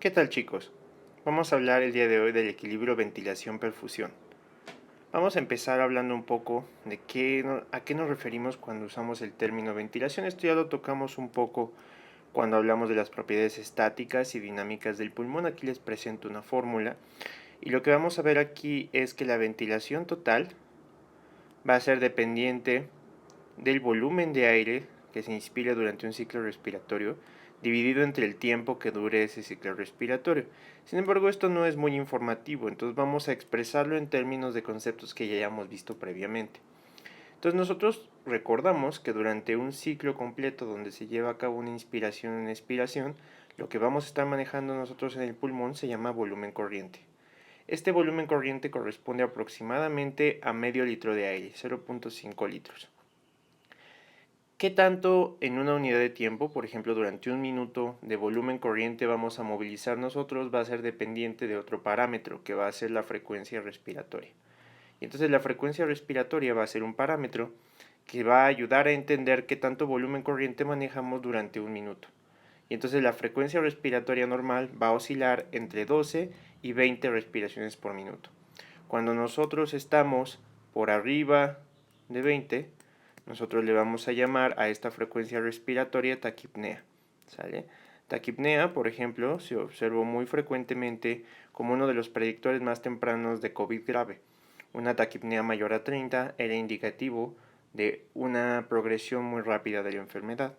¿Qué tal, chicos? Vamos a hablar el día de hoy del equilibrio ventilación-perfusión. Vamos a empezar hablando un poco de a qué nos referimos cuando usamos el término ventilación. Esto ya lo tocamos un poco cuando hablamos de las propiedades estáticas y dinámicas del pulmón. Aquí les presento una fórmula. Y lo que vamos a ver aquí es que la ventilación total va a ser dependiente del volumen de aire que se inspira durante un ciclo respiratorio, dividido entre el tiempo que dure ese ciclo respiratorio. Sin embargo, esto no es muy informativo, entonces vamos a expresarlo en términos de conceptos que ya hayamos visto previamente. Entonces nosotros recordamos que durante un ciclo completo donde se lleva a cabo una inspiración y una expiración, lo que vamos a estar manejando nosotros en el pulmón se llama volumen corriente. Este volumen corriente corresponde aproximadamente a medio litro de aire, 0.5 litros. ¿Qué tanto en una unidad de tiempo, por ejemplo durante un minuto de volumen corriente vamos a movilizar nosotros? Va a ser dependiente de otro parámetro que va a ser la frecuencia respiratoria. Y entonces la frecuencia respiratoria va a ser un parámetro que va a ayudar a entender qué tanto volumen corriente manejamos durante un minuto. Y entonces la frecuencia respiratoria normal va a oscilar entre 12 y 20 respiraciones por minuto. Cuando nosotros estamos por arriba de 20, nosotros le vamos a llamar a esta frecuencia respiratoria taquipnea. ¿Sale? Taquipnea, por ejemplo, se observó muy frecuentemente como uno de los predictores más tempranos de COVID grave. Una taquipnea mayor a 30 era indicativo de una progresión muy rápida de la enfermedad.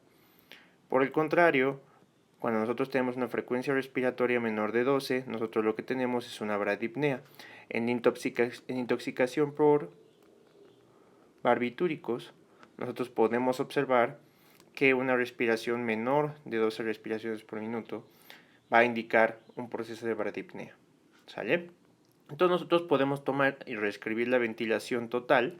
Por el contrario, cuando nosotros tenemos una frecuencia respiratoria menor de 12, nosotros lo que tenemos es una bradipnea. En intoxicación por barbitúricos, nosotros podemos observar que una respiración menor de 12 respiraciones por minuto va a indicar un proceso de bradipnea. ¿Sale? Entonces nosotros podemos tomar y reescribir la ventilación total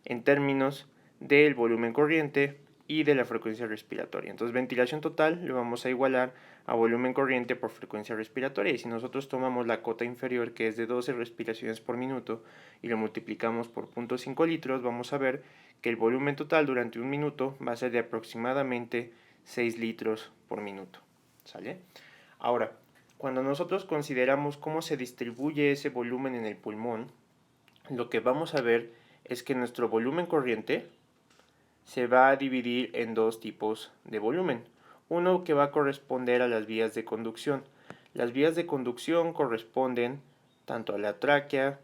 en términos del volumen corriente y de la frecuencia respiratoria. Entonces ventilación total lo vamos a igualar a volumen corriente por frecuencia respiratoria, y si nosotros tomamos la cota inferior, que es de 12 respiraciones por minuto, y lo multiplicamos por 0.5 litros, vamos a ver que el volumen total durante un minuto va a ser de aproximadamente 6 litros por minuto. ¿Sale? Ahora, cuando nosotros consideramos cómo se distribuye ese volumen en el pulmón, lo que vamos a ver es que nuestro volumen corriente se va a dividir en dos tipos de volumen. Uno que va a corresponder a las vías de conducción. Las vías de conducción corresponden tanto a la tráquea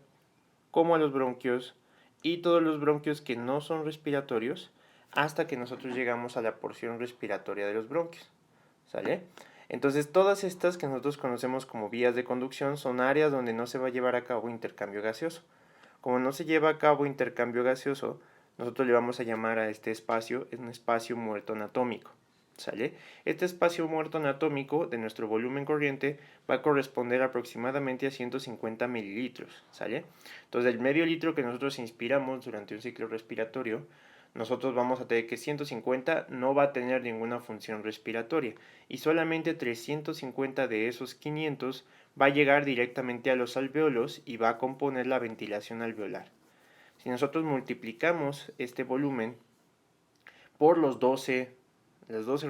como a los bronquios, y todos los bronquios que no son respiratorios hasta que nosotros llegamos a la porción respiratoria de los bronquios. ¿Sale? Entonces todas estas que nosotros conocemos como vías de conducción son áreas donde no se va a llevar a cabo intercambio gaseoso. Como no se lleva a cabo intercambio gaseoso, nosotros le vamos a llamar a este espacio un espacio muerto anatómico. ¿Sale? Este espacio muerto anatómico de nuestro volumen corriente va a corresponder aproximadamente a 150 mililitros. ¿Sale? Entonces, el medio litro que nosotros inspiramos durante un ciclo respiratorio, nosotros vamos a tener que 150 no va a tener ninguna función respiratoria, y solamente 350 de esos 500 va a llegar directamente a los alvéolos y va a componer la ventilación alveolar. Si nosotros multiplicamos este volumen por las 12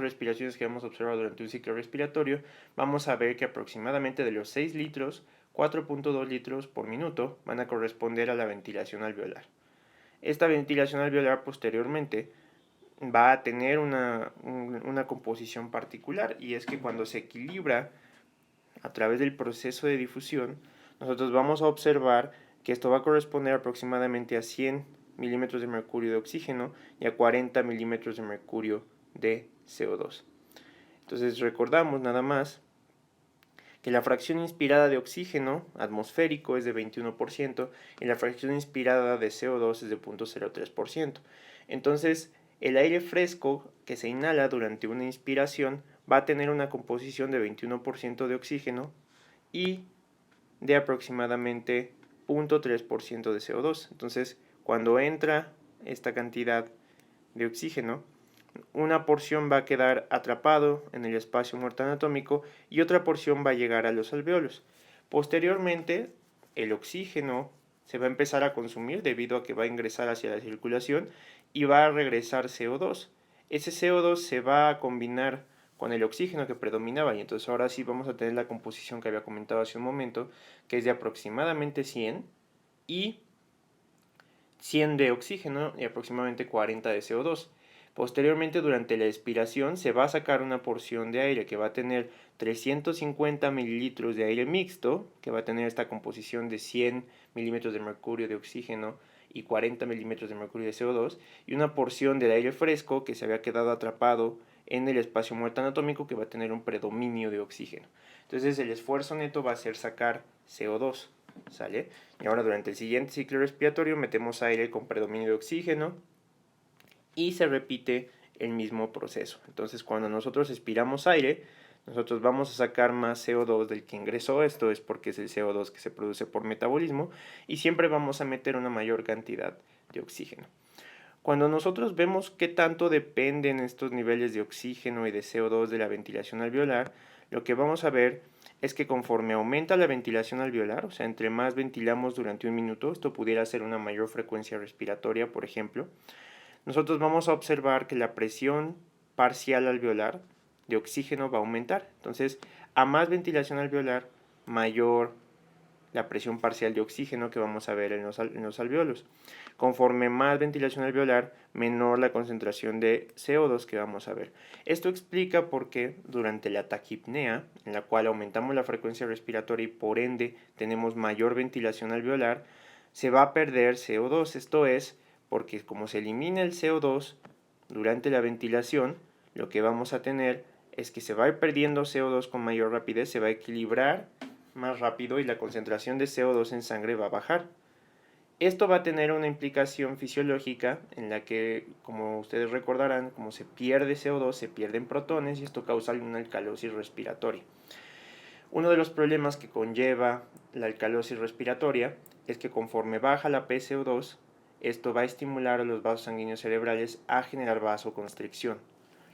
respiraciones que hemos observado durante un ciclo respiratorio, vamos a ver que aproximadamente de los 6 litros, 4.2 litros por minuto van a corresponder a la ventilación alveolar. Esta ventilación alveolar posteriormente va a tener una composición particular, y es que cuando se equilibra a través del proceso de difusión, nosotros vamos a observar que esto va a corresponder aproximadamente a 100 milímetros de mercurio de oxígeno y a 40 milímetros de mercurio de CO2. Entonces recordamos nada más que la fracción inspirada de oxígeno atmosférico es de 21% y la fracción inspirada de CO2 es de 0.03%. Entonces, el aire fresco que se inhala durante una inspiración va a tener una composición de 21% de oxígeno y de aproximadamente 0.3% de CO2. Entonces, cuando entra esta cantidad de oxígeno, una porción va a quedar atrapado en el espacio muerto anatómico y otra porción va a llegar a los alvéolos. Posteriormente, el oxígeno se va a empezar a consumir debido a que va a ingresar hacia la circulación y va a regresar CO2. Ese CO2 se va a combinar con el oxígeno que predominaba. Y entonces ahora sí vamos a tener la composición que había comentado hace un momento, que es de aproximadamente 100 y 100 de oxígeno y aproximadamente 40 de CO2. Posteriormente, durante la expiración, se va a sacar una porción de aire que va a tener 350 mililitros de aire mixto, que va a tener esta composición de 100 milímetros de mercurio de oxígeno y 40 milímetros de mercurio de CO2, y una porción del aire fresco que se había quedado atrapado en el espacio muerto anatómico, que va a tener un predominio de oxígeno. Entonces el esfuerzo neto va a ser sacar CO2, ¿sale? Y ahora durante el siguiente ciclo respiratorio metemos aire con predominio de oxígeno y se repite el mismo proceso. Entonces cuando nosotros expiramos aire, nosotros vamos a sacar más CO2 del que ingresó. Esto es porque es el CO2 que se produce por metabolismo, y siempre vamos a meter una mayor cantidad de oxígeno. Cuando nosotros vemos qué tanto dependen estos niveles de oxígeno y de CO2 de la ventilación alveolar, lo que vamos a ver es que conforme aumenta la ventilación alveolar, o sea, entre más ventilamos durante un minuto, esto pudiera ser una mayor frecuencia respiratoria, por ejemplo, nosotros vamos a observar que la presión parcial alveolar de oxígeno va a aumentar. Entonces, a más ventilación alveolar, mayor la presión parcial de oxígeno que vamos a ver en los alveolos. Conforme más ventilación alveolar, menor la concentración de CO2 que vamos a ver. Esto explica por qué durante la taquipnea, en la cual aumentamos la frecuencia respiratoria y por ende tenemos mayor ventilación alveolar, se va a perder CO2. Esto es porque como se elimina el CO2 durante la ventilación, lo que vamos a tener es que se va a ir perdiendo CO2 con mayor rapidez, se va a equilibrar más rápido y la concentración de CO2 en sangre va a bajar. Esto va a tener una implicación fisiológica en la que, como ustedes recordarán, como se pierde CO2, se pierden protones y esto causa una alcalosis respiratoria. Uno de los problemas que conlleva la alcalosis respiratoria es que conforme baja la PCO2, esto va a estimular a los vasos sanguíneos cerebrales a generar vasoconstricción.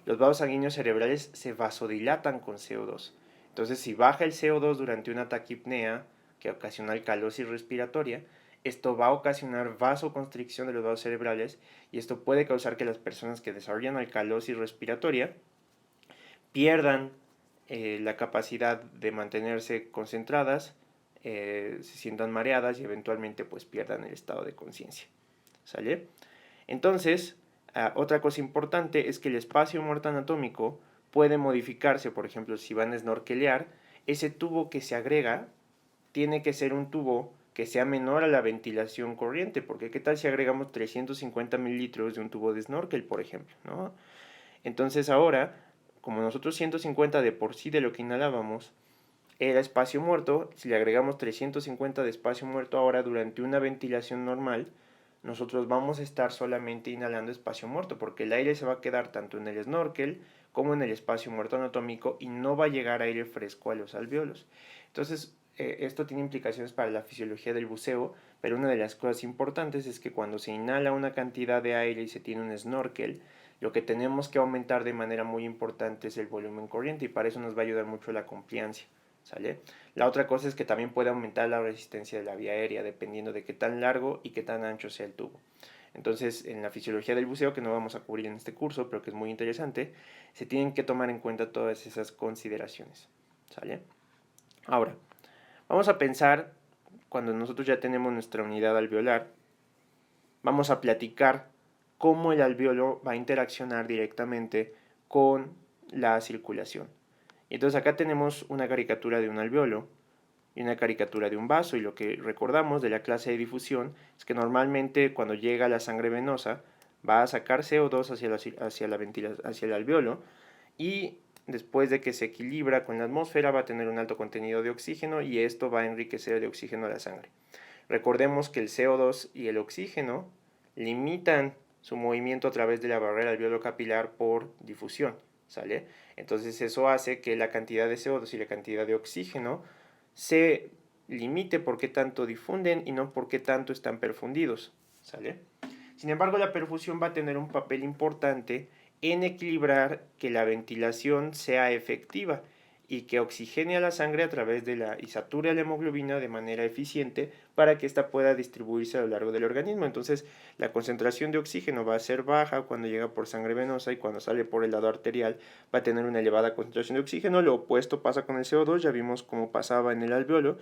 Los vasos sanguíneos cerebrales se vasodilatan con CO2. Entonces, si baja el CO2 durante una taquipnea que ocasiona alcalosis respiratoria, esto va a ocasionar vasoconstricción de los vasos cerebrales y esto puede causar que las personas que desarrollan alcalosis respiratoria pierdan la capacidad de mantenerse concentradas, se sientan mareadas y eventualmente pues pierdan el estado de conciencia. ¿Sale? Entonces, otra cosa importante es que el espacio muerto anatómico puede modificarse. Por ejemplo, si van a snorkelear, ese tubo que se agrega tiene que ser un tubo que sea menor a la ventilación corriente, porque ¿qué tal si agregamos 350 mililitros de un tubo de snorkel, por ejemplo? ¿No? Entonces ahora, como nosotros 150 de por sí de lo que inhalábamos era espacio muerto, si le agregamos 350 de espacio muerto ahora durante una ventilación normal, nosotros vamos a estar solamente inhalando espacio muerto, porque el aire se va a quedar tanto en el snorkel como en el espacio muerto anatómico y no va a llegar aire fresco a los alveolos. Entonces, esto tiene implicaciones para la fisiología del buceo, pero una de las cosas importantes es que cuando se inhala una cantidad de aire y se tiene un snorkel, lo que tenemos que aumentar de manera muy importante es el volumen corriente y para eso nos va a ayudar mucho la compliancia. ¿Sale? La otra cosa es que también puede aumentar la resistencia de la vía aérea dependiendo de qué tan largo y qué tan ancho sea el tubo. Entonces, en la fisiología del buceo, que no vamos a cubrir en este curso, pero que es muy interesante, se tienen que tomar en cuenta todas esas consideraciones. ¿Sale? Ahora, vamos a pensar, cuando nosotros ya tenemos nuestra unidad alveolar, vamos a platicar cómo el alveolo va a interaccionar directamente con la circulación. Y entonces acá tenemos una caricatura de un alveolo y una caricatura de un vaso, y lo que recordamos de la clase de difusión es que normalmente cuando llega la sangre venosa va a sacar CO2 hacia el alveolo y después de que se equilibra con la atmósfera va a tener un alto contenido de oxígeno y esto va a enriquecer de oxígeno a la sangre. Recordemos que el CO2 y el oxígeno limitan su movimiento a través de la barrera alveolo capilar por difusión, ¿sale? Entonces eso hace que la cantidad de CO2 y la cantidad de oxígeno se limite por qué tanto difunden y no por qué tanto están perfundidos, ¿sale? Sin embargo, la perfusión va a tener un papel importante en equilibrar que la ventilación sea efectiva y que oxigene a la sangre a través de y sature la hemoglobina de manera eficiente para que ésta pueda distribuirse a lo largo del organismo. Entonces, la concentración de oxígeno va a ser baja cuando llega por sangre venosa y cuando sale por el lado arterial va a tener una elevada concentración de oxígeno. Lo opuesto pasa con el CO2, ya vimos cómo pasaba en el alveolo,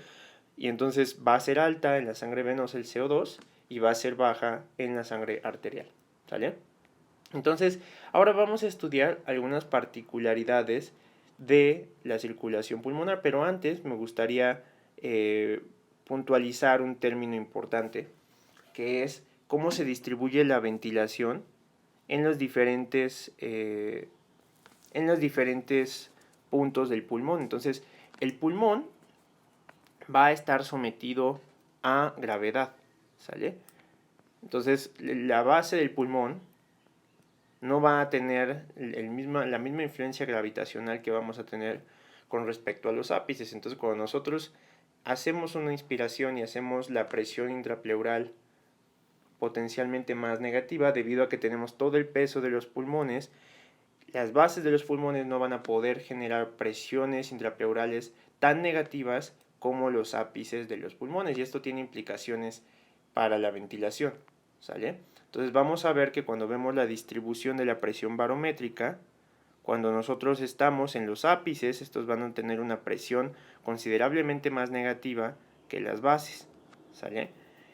y entonces va a ser alta en la sangre venosa el CO2 y va a ser baja en la sangre arterial. ¿Sale? Entonces, ahora vamos a estudiar algunas particularidades de la circulación pulmonar, pero antes me gustaría puntualizar un término importante, que es cómo se distribuye la ventilación en los diferentes puntos del pulmón. Entonces, el pulmón va a estar sometido a gravedad, ¿sale? Entonces, la base del pulmón no va a tener la misma influencia gravitacional que vamos a tener con respecto a los ápices. Entonces, cuando nosotros hacemos una inspiración y hacemos la presión intrapleural potencialmente más negativa, debido a que tenemos todo el peso de los pulmones, las bases de los pulmones no van a poder generar presiones intrapleurales tan negativas como los ápices de los pulmones, y esto tiene implicaciones para la ventilación, ¿sale? Entonces vamos a ver que cuando vemos la distribución de la presión barométrica, cuando nosotros estamos en los ápices, estos van a tener una presión considerablemente más negativa que las bases, ¿sale?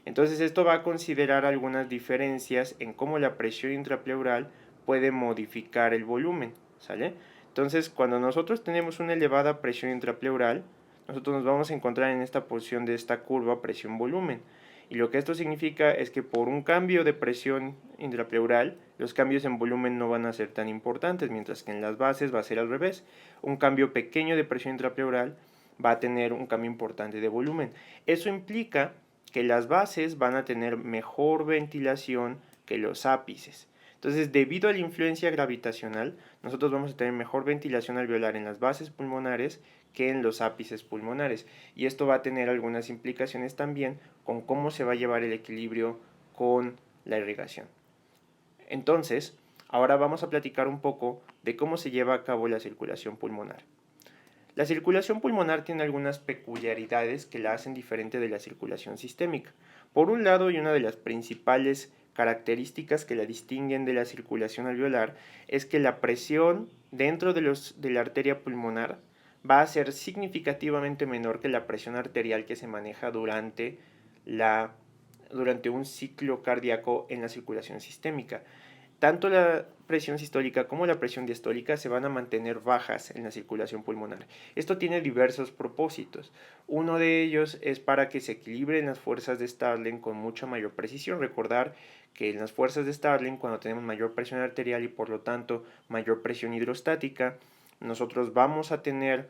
Entonces esto va a considerar algunas diferencias en cómo la presión intrapleural puede modificar el volumen, ¿sale? Entonces, cuando nosotros tenemos una elevada presión intrapleural, nosotros nos vamos a encontrar en esta posición de esta curva presión-volumen. Y lo que esto significa es que por un cambio de presión intrapleural, los cambios en volumen no van a ser tan importantes, mientras que en las bases va a ser al revés. Un cambio pequeño de presión intrapleural va a tener un cambio importante de volumen. Eso implica que las bases van a tener mejor ventilación que los ápices. Entonces, debido a la influencia gravitacional, nosotros vamos a tener mejor ventilación alveolar en las bases pulmonares que en los ápices pulmonares. Y esto va a tener algunas implicaciones también con cómo se va a llevar el equilibrio con la irrigación. Entonces, ahora vamos a platicar un poco de cómo se lleva a cabo la circulación pulmonar. La circulación pulmonar tiene algunas peculiaridades que la hacen diferente de la circulación sistémica. Por un lado, y una de las principales características que la distinguen de la circulación alveolar es que la presión dentro de la arteria pulmonar va a ser significativamente menor que la presión arterial que se maneja durante un ciclo cardíaco en la circulación sistémica. Tanto la presión sistólica como la presión diastólica se van a mantener bajas en la circulación pulmonar. Esto tiene diversos propósitos. Uno de ellos es para que se equilibren las fuerzas de Starling con mucha mayor precisión. Recordar que en las fuerzas de Starling, cuando tenemos mayor presión arterial y por lo tanto mayor presión hidrostática, nosotros vamos a tener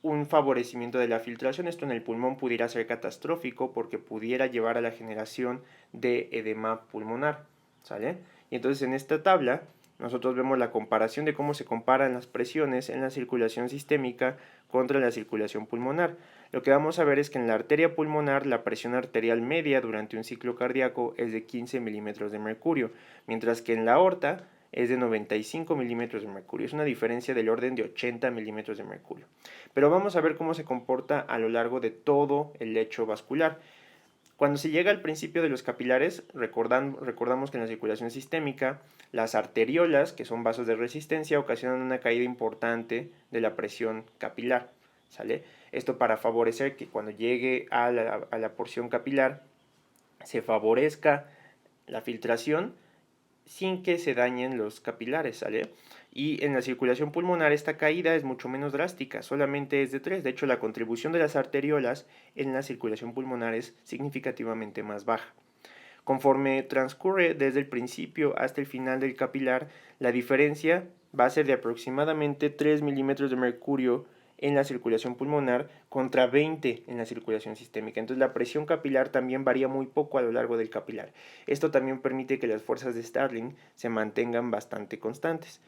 un favorecimiento de la filtración. Esto en el pulmón pudiera ser catastrófico porque pudiera llevar a la generación de edema pulmonar, ¿sale? Y entonces en esta tabla nosotros vemos la comparación de cómo se comparan las presiones en la circulación sistémica contra la circulación pulmonar. Lo que vamos a ver es que en la arteria pulmonar la presión arterial media durante un ciclo cardíaco es de 15 milímetros de mercurio, mientras que en la aorta es de 95 milímetros de mercurio. Es una diferencia del orden de 80 milímetros de mercurio. Pero vamos a ver cómo se comporta a lo largo de todo el lecho vascular. Cuando se llega al principio de los capilares, recordamos que en la circulación sistémica, las arteriolas, que son vasos de resistencia, ocasionan una caída importante de la presión capilar, ¿sale? Esto para favorecer que cuando llegue a la porción capilar se favorezca la filtración sin que se dañen los capilares, ¿sale? Y en la circulación pulmonar esta caída es mucho menos drástica, solamente es de 3. De hecho, la contribución de las arteriolas en la circulación pulmonar es significativamente más baja. Conforme transcurre desde el principio hasta el final del capilar, la diferencia va a ser de aproximadamente 3 milímetros de mercurio en la circulación pulmonar contra 20 en la circulación sistémica. Entonces la presión capilar también varía muy poco a lo largo del capilar. Esto también permite que las fuerzas de Starling se mantengan bastante constantes.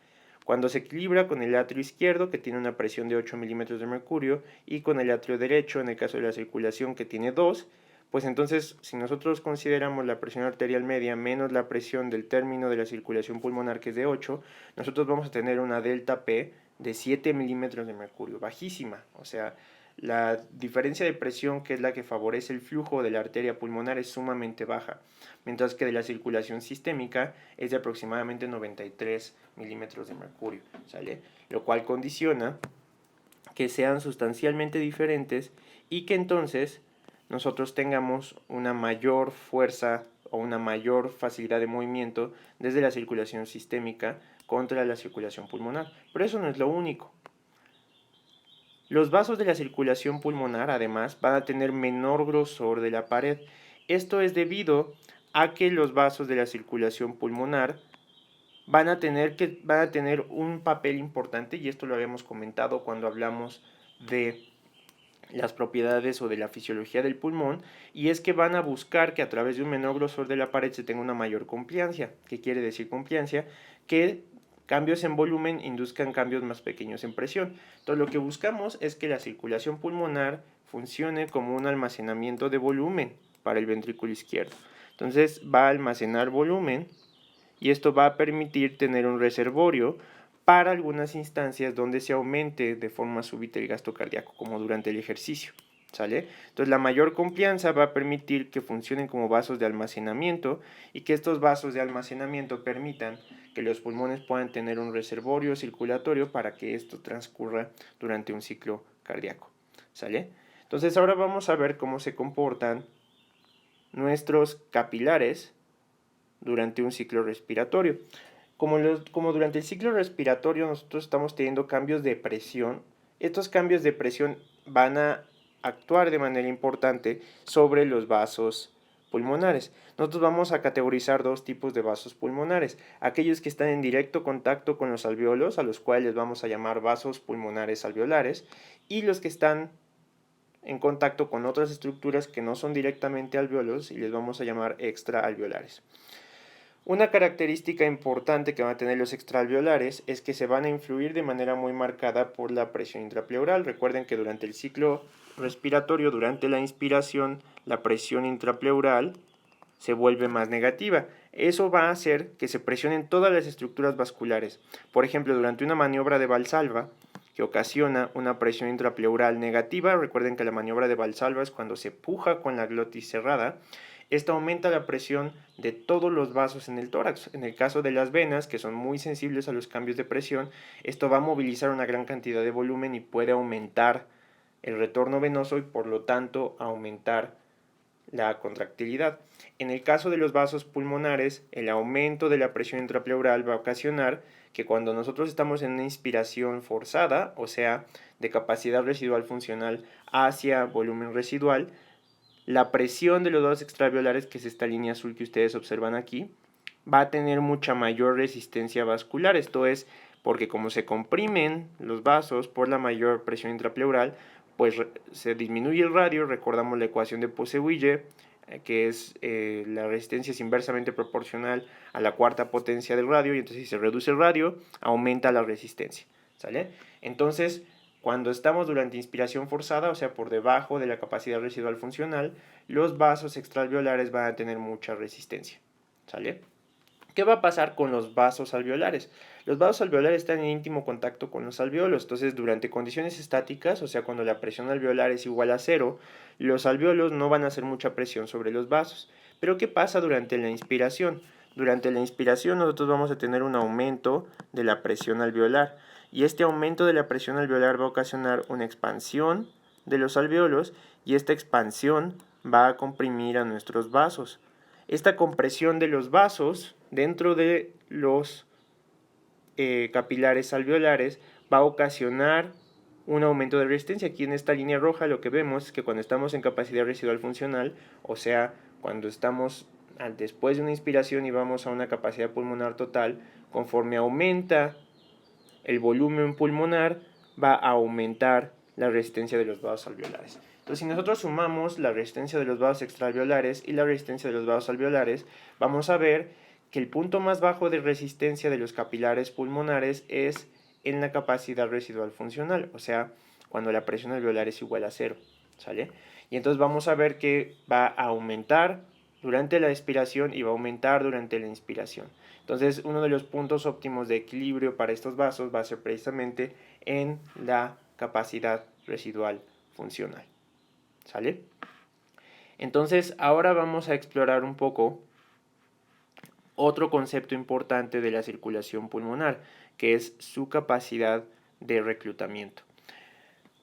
Cuando se equilibra con el atrio izquierdo, que tiene una presión de 8 milímetros de mercurio, y con el atrio derecho, en el caso de la circulación, que tiene 2, pues entonces, si nosotros consideramos la presión arterial media menos la presión del término de la circulación pulmonar, que es de 8, nosotros vamos a tener una delta P de 7 milímetros de mercurio, bajísima. O sea, la diferencia de presión, que es la que favorece el flujo de la arteria pulmonar, es sumamente baja, mientras que de la circulación sistémica es de aproximadamente 93 milímetros de mercurio, ¿sale? Lo cual condiciona que sean sustancialmente diferentes y que entonces nosotros tengamos una mayor fuerza o una mayor facilidad de movimiento desde la circulación sistémica contra la circulación pulmonar. Pero eso no es lo único. Los vasos de la circulación pulmonar, además, van a tener menor grosor de la pared. Esto es debido a que los vasos de la circulación pulmonar van a tener un papel importante, y esto lo habíamos comentado cuando hablamos de las propiedades o de la fisiología del pulmón, y es que van a buscar que a través de un menor grosor de la pared se tenga una mayor compliancia. ¿Qué quiere decir compliancia? Que cambios en volumen induzcan cambios más pequeños en presión. Entonces lo que buscamos es que la circulación pulmonar funcione como un almacenamiento de volumen para el ventrículo izquierdo. Entonces va a almacenar volumen y esto va a permitir tener un reservorio para algunas instancias donde se aumente de forma súbita el gasto cardíaco, como durante el ejercicio, ¿sale? Entonces la mayor complianza va a permitir que funcionen como vasos de almacenamiento y que estos vasos de almacenamiento permitan que los pulmones puedan tener un reservorio circulatorio para que esto transcurra durante un ciclo cardíaco, ¿sale? Entonces ahora vamos a ver cómo se comportan nuestros capilares durante un ciclo respiratorio. Como durante el ciclo respiratorio nosotros estamos teniendo cambios de presión, estos cambios de presión van a actuar de manera importante sobre los vasos pulmonares. Nosotros vamos a categorizar dos tipos de vasos pulmonares: aquellos que están en directo contacto con los alvéolos, a los cuales vamos a llamar vasos pulmonares alveolares, y los que están en contacto con otras estructuras que no son directamente alvéolos y les vamos a llamar extraalveolares. Una característica importante que van a tener los extraalveolares es que se van a influir de manera muy marcada por la presión intrapleural. Recuerden que durante el ciclo respiratorio, durante la inspiración, la presión intrapleural se vuelve más negativa. Eso va a hacer que se presionen todas las estructuras vasculares. Por ejemplo, durante una maniobra de Valsalva, que ocasiona una presión intrapleural negativa, recuerden que la maniobra de Valsalva es cuando se puja con la glotis cerrada. Esto aumenta la presión de todos los vasos en el tórax. En el caso de las venas, que son muy sensibles a los cambios de presión, esto va a movilizar una gran cantidad de volumen y puede aumentar el retorno venoso y por lo tanto aumentar la contractilidad. En el caso de los vasos pulmonares, el aumento de la presión intrapleural va a ocasionar que cuando nosotros estamos en una inspiración forzada, o sea, de capacidad residual funcional hacia volumen residual, la presión de los vasos extraalveolares, que es esta línea azul que ustedes observan aquí, va a tener mucha mayor resistencia vascular. Esto es porque como se comprimen los vasos por la mayor presión intrapleural, pues se disminuye el radio. Recordamos la ecuación de Poiseuille, que es la resistencia es inversamente proporcional a la cuarta potencia del radio, y entonces si se reduce el radio, aumenta la resistencia, ¿sale? Entonces, cuando estamos durante inspiración forzada, o sea, por debajo de la capacidad residual funcional, los vasos extraalveolares van a tener mucha resistencia, ¿sale? ¿Qué va a pasar con los vasos alveolares? Los vasos alveolares están en íntimo contacto con los alvéolos. Entonces, durante condiciones estáticas, o sea, cuando la presión alveolar es igual a cero, los alvéolos no van a hacer mucha presión sobre los vasos. Pero ¿qué pasa durante la inspiración? Durante la inspiración nosotros vamos a tener un aumento de la presión alveolar. Y este aumento de la presión alveolar va a ocasionar una expansión de los alvéolos, y esta expansión va a comprimir a nuestros vasos. Esta compresión de los vasos dentro de los capilares alveolares va a ocasionar un aumento de resistencia. Aquí en esta línea roja lo que vemos es que cuando estamos en capacidad residual funcional, o sea, cuando estamos después de una inspiración y vamos a una capacidad pulmonar total, conforme aumenta el volumen pulmonar, va a aumentar la resistencia de los vasos alveolares. Entonces, si nosotros sumamos la resistencia de los vasos extraalveolares y la resistencia de los vasos alveolares, vamos a ver que el punto más bajo de resistencia de los capilares pulmonares es en la capacidad residual funcional, o sea, cuando la presión alveolar es igual a cero, ¿sale? Y entonces vamos a ver que va a aumentar durante la expiración y va a aumentar durante la inspiración. Entonces, uno de los puntos óptimos de equilibrio para estos vasos va a ser precisamente en la capacidad residual funcional. ¿Sale? Entonces, ahora vamos a explorar un poco otro concepto importante de la circulación pulmonar, que es su capacidad de reclutamiento.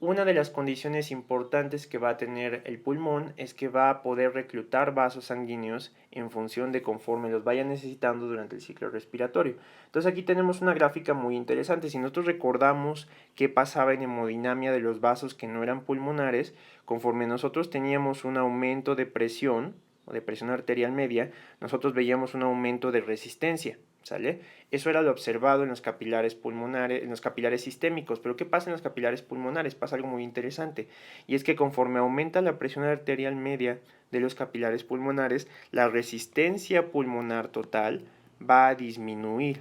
Una de las condiciones importantes que va a tener el pulmón es que va a poder reclutar vasos sanguíneos en función de conforme los vaya necesitando durante el ciclo respiratorio. Entonces aquí tenemos una gráfica muy interesante. Si nosotros recordamos qué pasaba en hemodinamia de los vasos que no eran pulmonares, conforme nosotros teníamos un aumento de presión o de presión arterial media, nosotros veíamos un aumento de resistencia. ¿Sale? Eso era lo observado en los capilares pulmonares, en los capilares sistémicos. Pero ¿qué pasa en los capilares pulmonares? Pasa algo muy interesante. Y es que conforme aumenta la presión arterial media de los capilares pulmonares, la resistencia pulmonar total va a disminuir.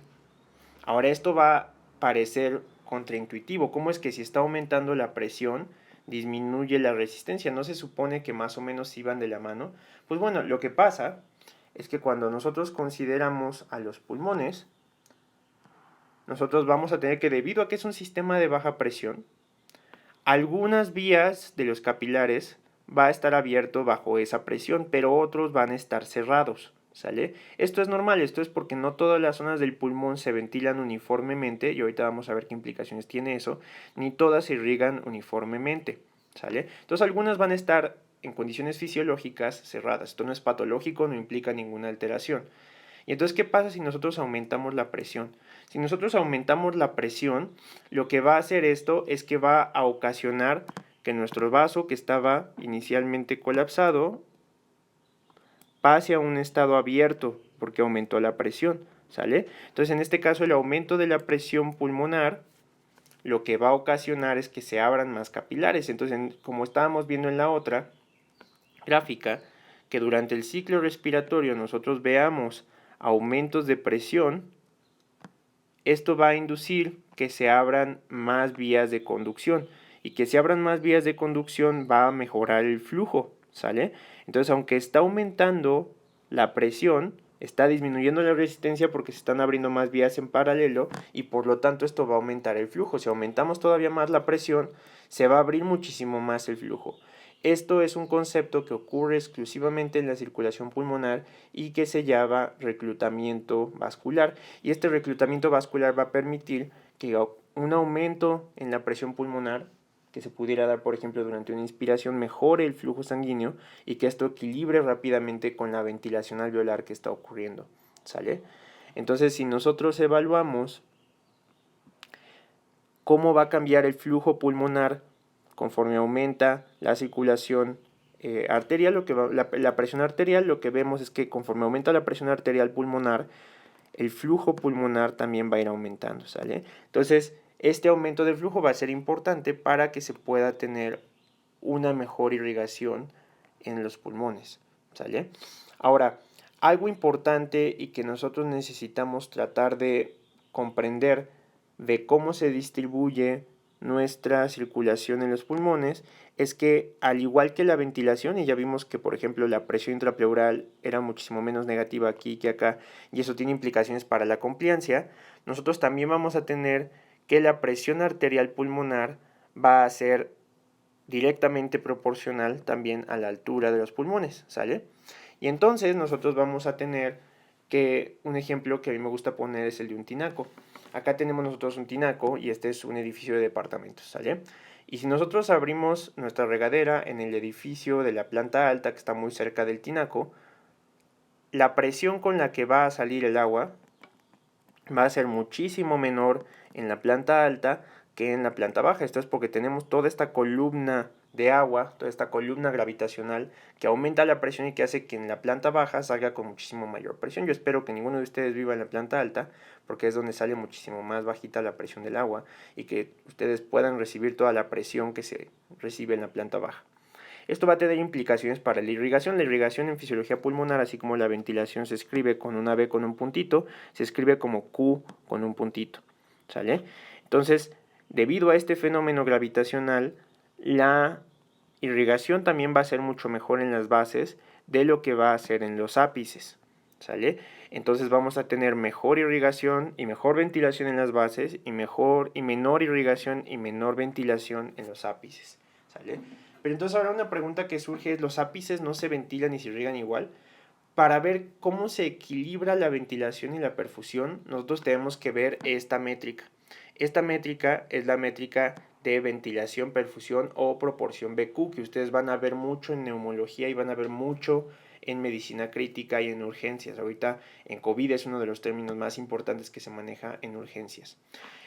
Ahora esto va a parecer contraintuitivo. ¿Cómo es que si está aumentando la presión, disminuye la resistencia? ¿No se supone que más o menos iban de la mano? Pues bueno, lo que pasa es que cuando nosotros consideramos a los pulmones, nosotros vamos a tener que, debido a que es un sistema de baja presión, algunas vías de los capilares va a estar abierto bajo esa presión, pero otros van a estar cerrados, ¿sale? Esto es normal, esto es porque no todas las zonas del pulmón se ventilan uniformemente, y ahorita vamos a ver qué implicaciones tiene eso, ni todas se irrigan uniformemente, ¿sale? Entonces algunas van a estar en condiciones fisiológicas cerradas. Esto no es patológico, no implica ninguna alteración. Y entonces, ¿qué pasa si nosotros aumentamos la presión? Si nosotros aumentamos la presión, lo que va a hacer esto es que va a ocasionar que nuestro vaso, que estaba inicialmente colapsado, pase a un estado abierto, porque aumentó la presión, ¿sale? Entonces, en este caso, el aumento de la presión pulmonar lo que va a ocasionar es que se abran más capilares. Entonces, como estábamos viendo en la otra gráfica, que durante el ciclo respiratorio nosotros veamos aumentos de presión, esto va a inducir que se abran más vías de conducción, y que se abran más vías de conducción va a mejorar el flujo, ¿sale? Entonces, aunque está aumentando la presión, está disminuyendo la resistencia porque se están abriendo más vías en paralelo, y por lo tanto esto va a aumentar el flujo. Si aumentamos todavía más la presión, se va a abrir muchísimo más el flujo. Esto es un concepto que ocurre exclusivamente en la circulación pulmonar y que se llama reclutamiento vascular. Y este reclutamiento vascular va a permitir que un aumento en la presión pulmonar, que se pudiera dar, por ejemplo, durante una inspiración, mejore el flujo sanguíneo y que esto equilibre rápidamente con la ventilación alveolar que está ocurriendo, ¿sale? Entonces, si nosotros evaluamos cómo va a cambiar el flujo pulmonar conforme aumenta la circulación arterial, la presión arterial, lo que vemos es que conforme aumenta la presión arterial pulmonar, el flujo pulmonar también va a ir aumentando, ¿sale? Entonces, este aumento del flujo va a ser importante para que se pueda tener una mejor irrigación en los pulmones, ¿sale? Ahora, algo importante y que nosotros necesitamos tratar de comprender de cómo se distribuye nuestra circulación en los pulmones es que, al igual que la ventilación, y ya vimos que por ejemplo la presión intrapleural era muchísimo menos negativa aquí que acá, y eso tiene implicaciones para la compliancia, nosotros también vamos a tener que la presión arterial pulmonar va a ser directamente proporcional también a la altura de los pulmones, ¿sale? Y entonces nosotros vamos a tener que un ejemplo que a mí me gusta poner es el de un tinaco. Acá tenemos nosotros un tinaco y este es un edificio de departamentos, ¿sale? Y si nosotros abrimos nuestra regadera en el edificio de la planta alta que está muy cerca del tinaco, la presión con la que va a salir el agua va a ser muchísimo menor en la planta alta que en la planta baja. Esto es porque tenemos toda esta columna de agua, toda esta columna gravitacional que aumenta la presión y que hace que en la planta baja salga con muchísimo mayor presión. Yo espero que ninguno de ustedes viva en la planta alta, porque es donde sale muchísimo más bajita la presión del agua, y que ustedes puedan recibir toda la presión que se recibe en la planta baja. Esto va a tener implicaciones para la irrigación. La irrigación en fisiología pulmonar, así como la ventilación, se escribe con una B con un puntito, se escribe como Q con un puntito, ¿sale? Entonces, debido a este fenómeno gravitacional, la irrigación también va a ser mucho mejor en las bases de lo que va a ser en los ápices, ¿sale? entonces vamos a tener mejor irrigación y mejor ventilación en las bases y menor irrigación y menor ventilación en los ápices, ¿sale? Pero entonces ahora una pregunta que surge es, ¿los ápices no se ventilan y se irrigan igual? Para ver cómo se equilibra la ventilación y la perfusión, nosotros tenemos que ver esta métrica. Esta métrica es la métrica de ventilación, perfusión o proporción BQ, que ustedes van a ver mucho en neumología y van a ver mucho en medicina crítica y en urgencias. Ahorita en COVID es uno de los términos más importantes que se maneja en urgencias.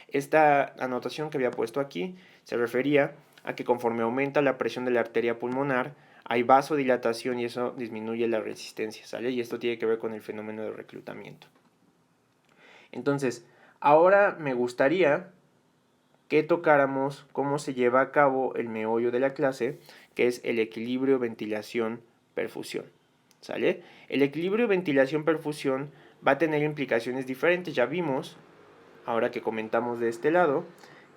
Esta anotación que había puesto aquí se refería a que conforme aumenta la presión de la arteria pulmonar, hay vasodilatación y eso disminuye la resistencia, ¿sale? Y esto tiene que ver con el fenómeno de reclutamiento. Entonces, ahora me gustaría que tocáramos cómo se lleva a cabo el meollo de la clase, que es el equilibrio ventilación-perfusión, ¿sale? El equilibrio ventilación-perfusión va a tener implicaciones diferentes, ya vimos, ahora que comentamos de este lado,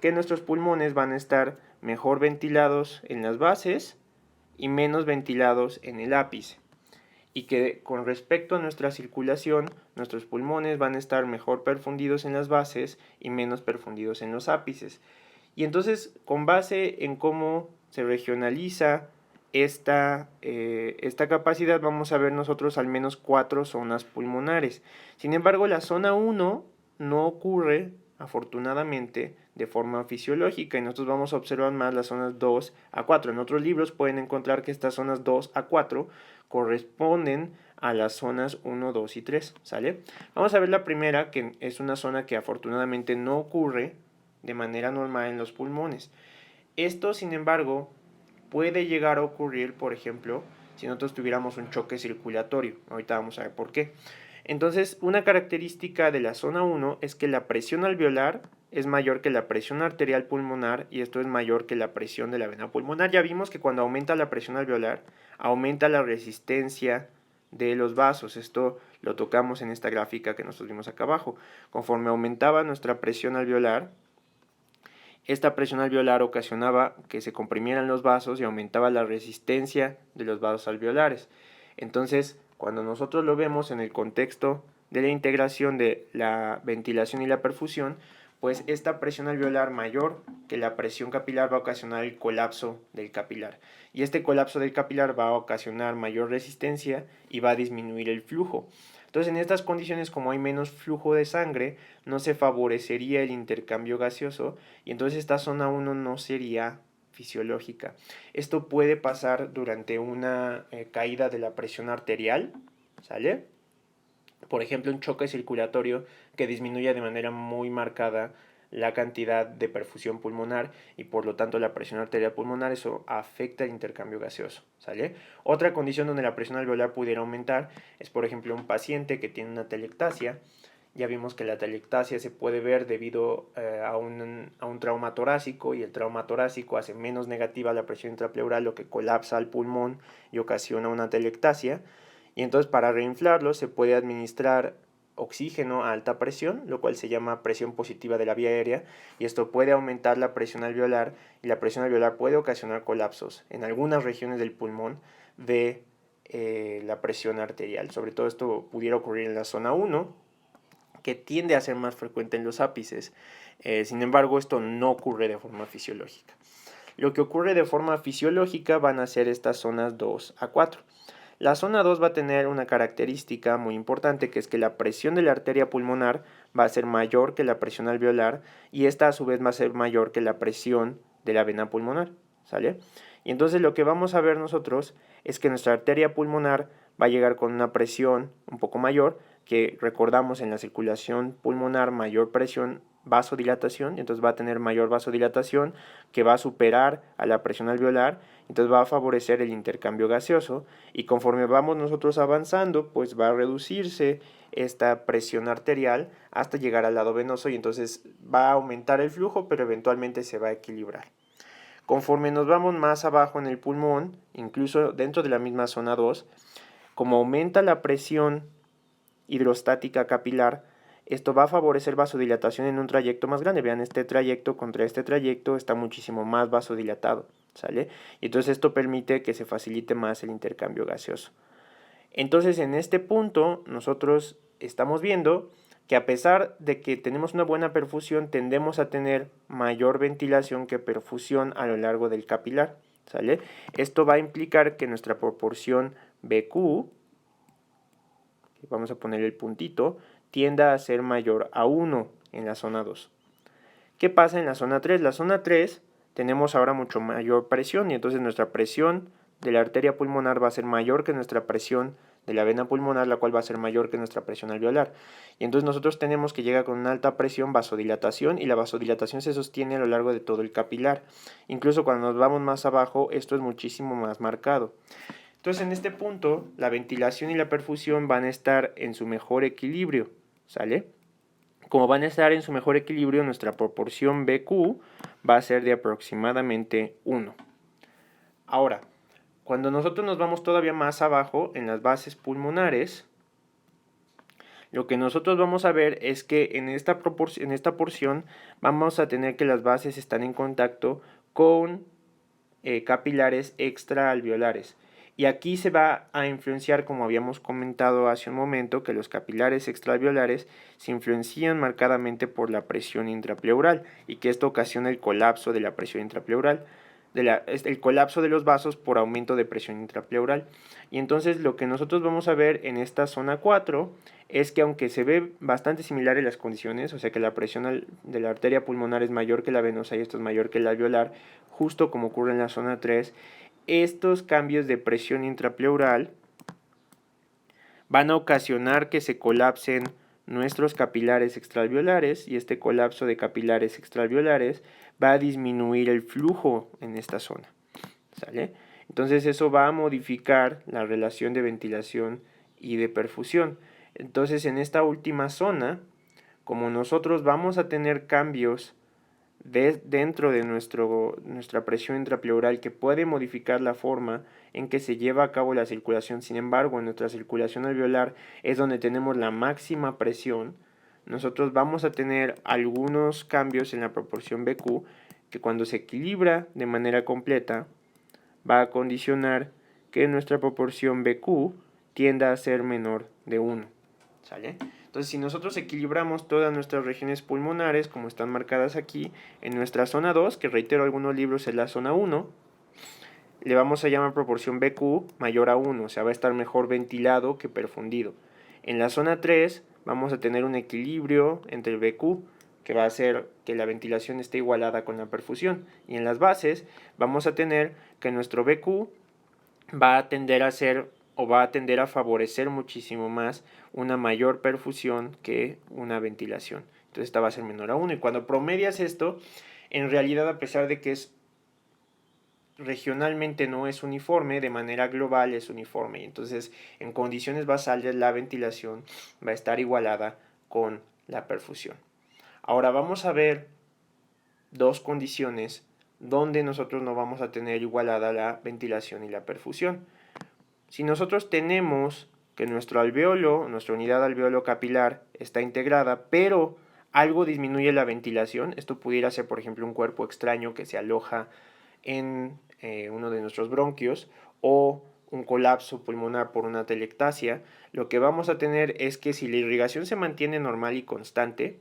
que nuestros pulmones van a estar mejor ventilados en las bases y menos ventilados en el ápice. Y que con respecto a nuestra circulación, nuestros pulmones van a estar mejor perfundidos en las bases y menos perfundidos en los ápices. Y entonces, con base en cómo se regionaliza esta capacidad, vamos a ver nosotros al menos 4 zonas pulmonares. Sin embargo, la zona 1 no ocurre, afortunadamente, de forma fisiológica y nosotros vamos a observar más las zonas 2 a 4. En otros libros pueden encontrar que estas zonas 2 a 4 corresponden a las zonas 1, 2 y 3, ¿sale? Vamos a ver la primera, que es una zona que afortunadamente no ocurre de manera normal en los pulmones. Esto, sin embargo, puede llegar a ocurrir, por ejemplo, si nosotros tuviéramos un choque circulatorio. Ahorita vamos a ver por qué. Entonces, una característica de la zona 1 es que la presión alveolar es mayor que la presión arterial pulmonar y esto es mayor que la presión de la vena pulmonar. Ya vimos que cuando aumenta la presión alveolar, aumenta la resistencia de los vasos. Esto lo tocamos en esta gráfica que nosotros vimos acá abajo. Conforme aumentaba nuestra presión alveolar, esta presión alveolar ocasionaba que se comprimieran los vasos y aumentaba la resistencia de los vasos alveolares. Entonces, cuando nosotros lo vemos en el contexto de la integración de la ventilación y la perfusión, pues esta presión alveolar mayor que la presión capilar va a ocasionar el colapso del capilar. Y este colapso del capilar va a ocasionar mayor resistencia y va a disminuir el flujo. Entonces, en estas condiciones, como hay menos flujo de sangre, no se favorecería el intercambio gaseoso y entonces esta zona 1 no sería fisiológica. Esto puede pasar durante una caída de la presión arterial, ¿sale? Por ejemplo, un choque circulatorio que disminuya de manera muy marcada la cantidad de perfusión pulmonar y por lo tanto la presión arterial pulmonar, eso afecta el intercambio gaseoso, ¿sale? Otra condición donde la presión alveolar pudiera aumentar es, por ejemplo, un paciente que tiene una telectasia. Ya vimos que la telectasia se puede ver debido a un trauma torácico y el trauma torácico hace menos negativa la presión intrapleural, lo que colapsa al pulmón y ocasiona una telectasia. Y entonces para reinflarlo se puede administrar oxígeno a alta presión, lo cual se llama presión positiva de la vía aérea, y esto puede aumentar la presión alveolar y la presión alveolar puede ocasionar colapsos en algunas regiones del pulmón de la presión arterial. Sobre todo esto pudiera ocurrir en la zona 1, que tiende a ser más frecuente en los ápices. Sin embargo, esto no ocurre de forma fisiológica. Lo que ocurre de forma fisiológica van a ser estas zonas 2 a 4. La zona 2 va a tener una característica muy importante, que es que la presión de la arteria pulmonar va a ser mayor que la presión alveolar y esta a su vez va a ser mayor que la presión de la vena pulmonar, ¿sale? Y entonces lo que vamos a ver nosotros es que nuestra arteria pulmonar va a llegar con una presión un poco mayor, que recordamos en la circulación pulmonar mayor presión, vasodilatación, entonces va a tener mayor vasodilatación que va a superar a la presión alveolar, entonces va a favorecer el intercambio gaseoso y conforme vamos nosotros avanzando, pues va a reducirse esta presión arterial hasta llegar al lado venoso y entonces va a aumentar el flujo, pero eventualmente se va a equilibrar. Conforme nos vamos más abajo en el pulmón, incluso dentro de la misma zona 2, como aumenta la presión hidrostática capilar, esto va a favorecer vasodilatación en un trayecto más grande. Vean, este trayecto contra este trayecto está muchísimo más vasodilatado, ¿sale? Y entonces esto permite que se facilite más el intercambio gaseoso. Entonces, en este punto, nosotros estamos viendo que a pesar de que tenemos una buena perfusión, tendemos a tener mayor ventilación que perfusión a lo largo del capilar, ¿sale? Esto va a implicar que nuestra proporción BQ, vamos a poner el puntito, tienda a ser mayor a 1 en la zona 2. ¿Qué pasa en la zona 3? La zona 3 tenemos ahora mucho mayor presión y entonces nuestra presión de la arteria pulmonar va a ser mayor que nuestra presión de la vena pulmonar, la cual va a ser mayor que nuestra presión alveolar. Y entonces nosotros tenemos que llega con una alta presión vasodilatación y la vasodilatación se sostiene a lo largo de todo el capilar. Incluso cuando nos vamos más abajo, esto es muchísimo más marcado. Entonces en este punto, la ventilación y la perfusión van a estar en su mejor equilibrio, ¿sale? Como van a estar en su mejor equilibrio, nuestra proporción BQ va a ser de aproximadamente 1. Ahora, cuando nosotros nos vamos todavía más abajo, en las bases pulmonares, lo que nosotros vamos a ver es que en esta porción vamos a tener que las bases están en contacto con capilares extraalveolares. Y aquí se va a influenciar, como habíamos comentado hace un momento, que los capilares extraalveolares se influencian marcadamente por la presión intrapleural y que esto ocasiona el colapso de la presión intrapleural, el colapso de los vasos por aumento de presión intrapleural. Y entonces lo que nosotros vamos a ver en esta zona 4 es que aunque se ve bastante similar en las condiciones, o sea que la presión de la arteria pulmonar es mayor que la venosa y esto es mayor que la alveolar, justo como ocurre en la zona 3, estos cambios de presión intrapleural van a ocasionar que se colapsen nuestros capilares extraalveolares y este colapso de capilares extraalveolares va a disminuir el flujo en esta zona, ¿sale? Entonces eso va a modificar la relación de ventilación y de perfusión. Entonces en esta última zona, como nosotros vamos a tener cambios dentro de nuestra presión intrapleural que puede modificar la forma en que se lleva a cabo la circulación. Sin embargo, en nuestra circulación alveolar es donde tenemos la máxima presión. Nosotros vamos a tener algunos cambios en la proporción BQ que cuando se equilibra de manera completa va a condicionar que nuestra proporción BQ tienda a ser menor de 1. ¿Sale? Entonces, si nosotros equilibramos todas nuestras regiones pulmonares, como están marcadas aquí, en nuestra zona 2, que reitero, algunos libros es la zona 1, le vamos a llamar proporción BQ mayor a 1, o sea, va a estar mejor ventilado que perfundido. En la zona 3 vamos a tener un equilibrio entre el BQ, que va a hacer que la ventilación esté igualada con la perfusión. Y en las bases vamos a tener que nuestro BQ va a tender a ser o va a tender a favorecer muchísimo más una mayor perfusión que una ventilación. Entonces esta va a ser menor a 1. Y cuando promedias esto, en realidad a pesar de que es regionalmente no es uniforme, de manera global es uniforme. Y entonces en condiciones basales la ventilación va a estar igualada con la perfusión. Ahora vamos a ver dos condiciones donde nosotros no vamos a tener igualada la ventilación y la perfusión. Si nosotros tenemos que nuestro alveolo, nuestra unidad alveolo capilar está integrada, pero algo disminuye la ventilación, esto pudiera ser por ejemplo un cuerpo extraño que se aloja en uno de nuestros bronquios o un colapso pulmonar por una telectasia, lo que vamos a tener es que si la irrigación se mantiene normal y constante,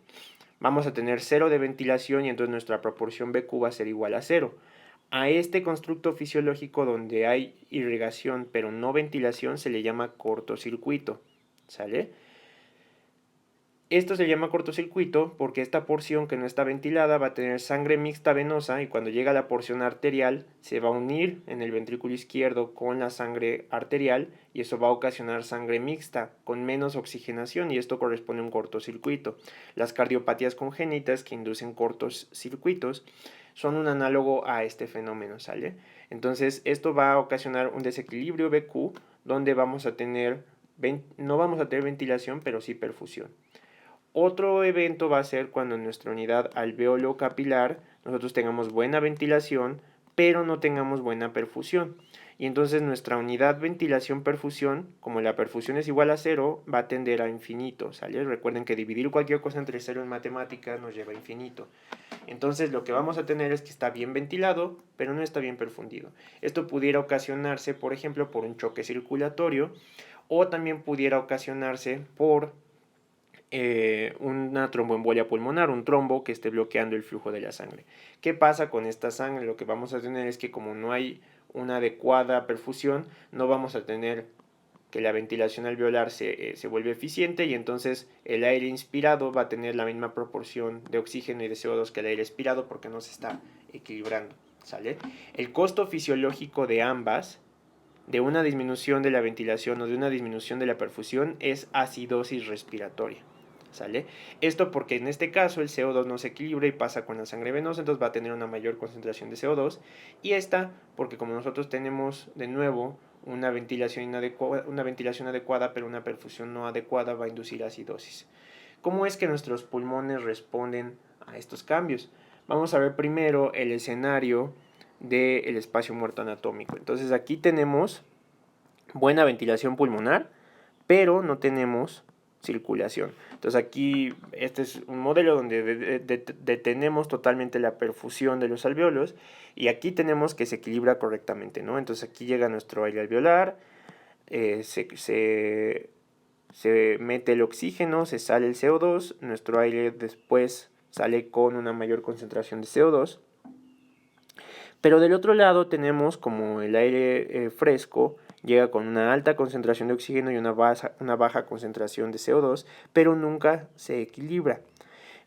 vamos a tener 0 de ventilación y entonces nuestra proporción BQ va a ser igual a 0. A este constructo fisiológico donde hay irrigación pero no ventilación se le llama cortocircuito, ¿sale? Esto se llama cortocircuito porque esta porción que no está ventilada va a tener sangre mixta venosa y cuando llega a la porción arterial se va a unir en el ventrículo izquierdo con la sangre arterial y eso va a ocasionar sangre mixta con menos oxigenación y esto corresponde a un cortocircuito. Las cardiopatías congénitas que inducen cortocircuitos son un análogo a este fenómeno, ¿sale? Entonces esto va a ocasionar un desequilibrio BQ donde no vamos a tener ventilación pero sí perfusión. Otro evento va a ser cuando en nuestra unidad alveolo capilar nosotros tengamos buena ventilación, pero no tengamos buena perfusión. Y entonces nuestra unidad ventilación-perfusión, como la perfusión es igual a 0, va a tender a infinito, ¿sale? Recuerden que dividir cualquier cosa entre 0 en matemáticas nos lleva a infinito. Entonces lo que vamos a tener es que está bien ventilado, pero no está bien perfundido. Esto pudiera ocasionarse, por ejemplo, por un choque circulatorio, o también pudiera ocasionarse por una tromboembolia pulmonar, un trombo que esté bloqueando el flujo de la sangre. ¿Qué pasa con esta sangre? Lo que vamos a tener es que como no hay una adecuada perfusión, no vamos a tener que la ventilación alveolar se vuelve eficiente y entonces el aire inspirado va a tener la misma proporción de oxígeno y de CO2 que el aire expirado porque no se está equilibrando, ¿sale? El costo fisiológico de ambas, de una disminución de la ventilación o de una disminución de la perfusión, es acidosis respiratoria, ¿sale? Esto porque en este caso el CO2 no se equilibra y pasa con la sangre venosa, entonces va a tener una mayor concentración de CO2, y esta porque como nosotros tenemos de nuevo una ventilación adecuada, pero una perfusión no adecuada, va a inducir acidosis. ¿Cómo es que nuestros pulmones responden a estos cambios? Vamos a ver primero el escenario del espacio muerto anatómico. Entonces aquí tenemos buena ventilación pulmonar, pero no tenemos circulación. Entonces aquí este es un modelo donde detenemos totalmente la perfusión de los alveolos y aquí tenemos que se equilibra correctamente, ¿no? Entonces aquí llega nuestro aire alveolar, se mete el oxígeno, se sale el CO2, nuestro aire después sale con una mayor concentración de CO2. Pero del otro lado tenemos como el aire fresco llega con una alta concentración de oxígeno y una baja concentración de CO2, pero nunca se equilibra.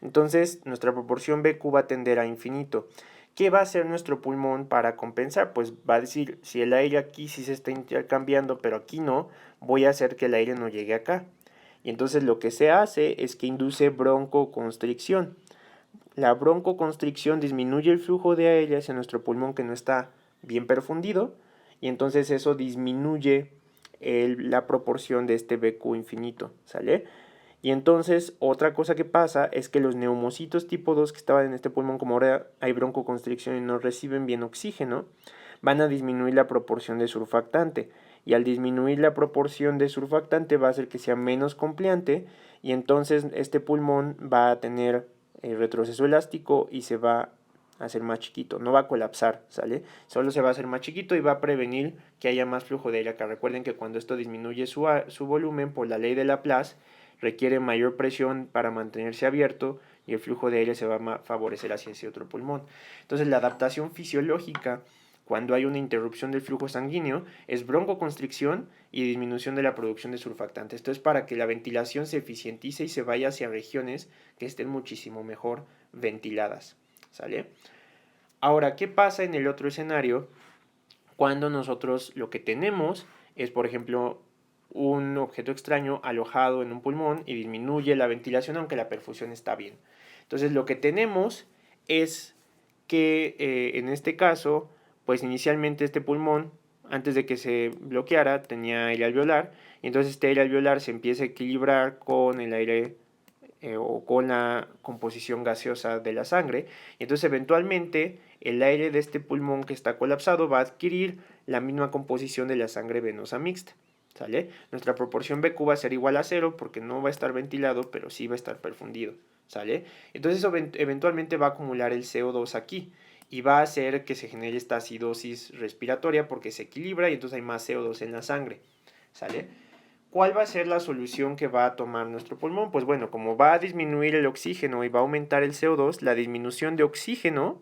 Entonces nuestra proporción BQ va a tender a infinito. ¿Qué va a hacer nuestro pulmón para compensar? Pues va a decir, si el aire aquí sí se está intercambiando, pero aquí no, voy a hacer que el aire no llegue acá. Y entonces lo que se hace es que induce broncoconstricción. La broncoconstricción disminuye el flujo de aire hacia nuestro pulmón que no está bien perfundido y entonces eso disminuye la proporción de este BQ infinito, ¿sale? Y entonces otra cosa que pasa es que los neumocitos tipo 2 que estaban en este pulmón, como ahora hay broncoconstricción y no reciben bien oxígeno, van a disminuir la proporción de surfactante. Y al disminuir la proporción de surfactante va a hacer que sea menos compleante y entonces este pulmón va a tener retroceso elástico y se va a hacer más chiquito, no va a colapsar, ¿sale? Solo se va a hacer más chiquito y va a prevenir que haya más flujo de aire acá. Recuerden que cuando esto disminuye su volumen por la ley de Laplace, requiere mayor presión para mantenerse abierto y el flujo de aire se va a favorecer hacia ese otro pulmón. Entonces la adaptación fisiológica cuando hay una interrupción del flujo sanguíneo es broncoconstricción y disminución de la producción de surfactantes. Esto es para que la ventilación se eficientice y se vaya hacia regiones que estén muchísimo mejor ventiladas, ¿sale? Ahora, ¿qué pasa en el otro escenario cuando nosotros lo que tenemos es, por ejemplo, un objeto extraño alojado en un pulmón y disminuye la ventilación aunque la perfusión está bien? Entonces lo que tenemos es que en este caso, pues inicialmente este pulmón, antes de que se bloqueara, tenía aire alveolar, y entonces este aire alveolar se empieza a equilibrar con el aire o con la composición gaseosa de la sangre, y entonces eventualmente el aire de este pulmón que está colapsado va a adquirir la misma composición de la sangre venosa mixta, ¿sale? Nuestra proporción BQ va a ser igual a 0 porque no va a estar ventilado, pero sí va a estar perfundido, ¿sale? Entonces eso eventualmente va a acumular el CO2 aquí y va a hacer que se genere esta acidosis respiratoria porque se equilibra y entonces hay más CO2 en la sangre, ¿sale? ¿Cuál va a ser la solución que va a tomar nuestro pulmón? Pues bueno, como va a disminuir el oxígeno y va a aumentar el CO2, la disminución de oxígeno